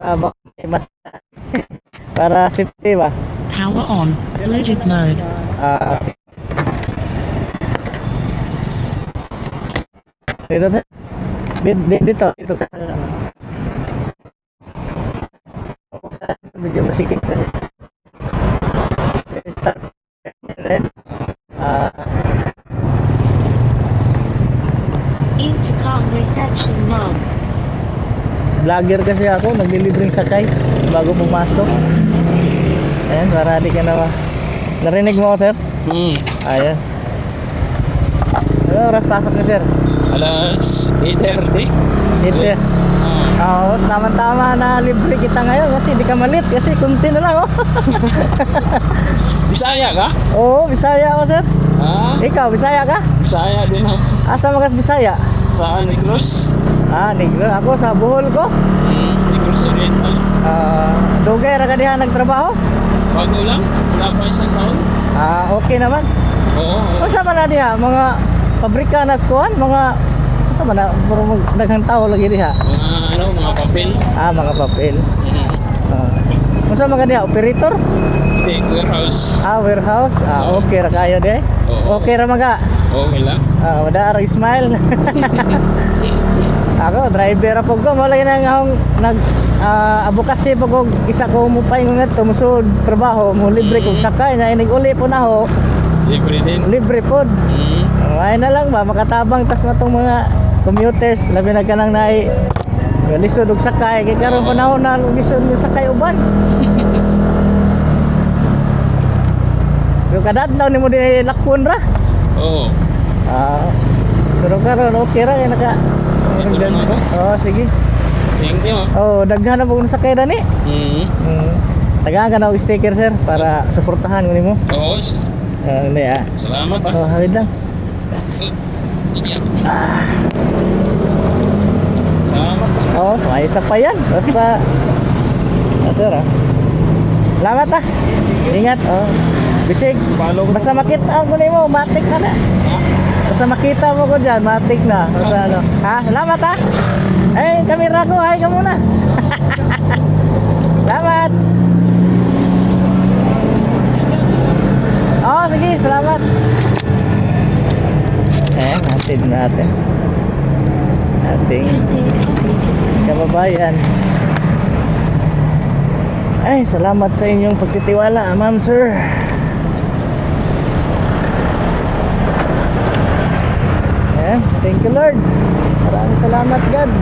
baka may mas para safety ba? Power on. Loaded mode. Okay. Dito ka. Medyo masikip ka. Start. Intercom reception mode. Vlogger kasi ako, naglilibreng sakay bago pumasok. Ayan, para di ka na narinig mo ako, sir? Ayan. Ano oras pasok niyo, sir? Alas 8:30. Ito. Oo, tama-tama na libre kita ngayon kasi di ka malit kasi kunti na lang, oh. Bisaya ka? Oo, Bisaya ako, sir. Ikaw, Bisaya ka? Bisaya din ako. Asa mo kas Bisaya? Sa Negros? Negro. Ako sa Bohol ko. Negros Oriental. Dugay ra ka diha nagtrabaho? Bago lang? Wala pa isang taon? Okay naman. Oo. Unsa man na diha mga pabrika na skuan, mga unsa man na puro daghang tao lagi diha. Mga papel. Mga papel. Unsa man ka diha operator? Hindi, warehouse. Warehouse. Okay ra kayo diha. Oo. Okay ra maga. Okay lang. Wala ra smile. Ako driver ako ko mo lagi nang akong nag advocacy pag og isa ko mo paingon ngadto musud trabaho mo libre kog sakay na inig uli po na ho. Libre din. Libre pod. Ay na lang ba makatabang tas matong mga commuters labi na kanang naay lisod og sakay kay karon panahon na lisod og sakay uban. Yo kadadlaw nimo di lakpon ra. Oo. Pero karon okay ra kay naka. Ito lang ako. Sige. Thank you. Daghan na po sa sakay dani. Tagaan ka na og sticker, sir, para suportahan ko nimo. Oo. Hindi Salamat ha. Hawid lang. Salamat. May isa pa yan. Basta sir salamat ingat. Bisig. Basta makita ko nimo, matik ka na. Basta makita mo ko dyan, matik na. Basta salamat kamera ko, hi ka muna. Salamat. Sige, salamat. Natin natin. Ating kababayan. Salamat sa inyong pagtitiwala, ma'am, sir. Thank you, Lord. Maraming salamat, God.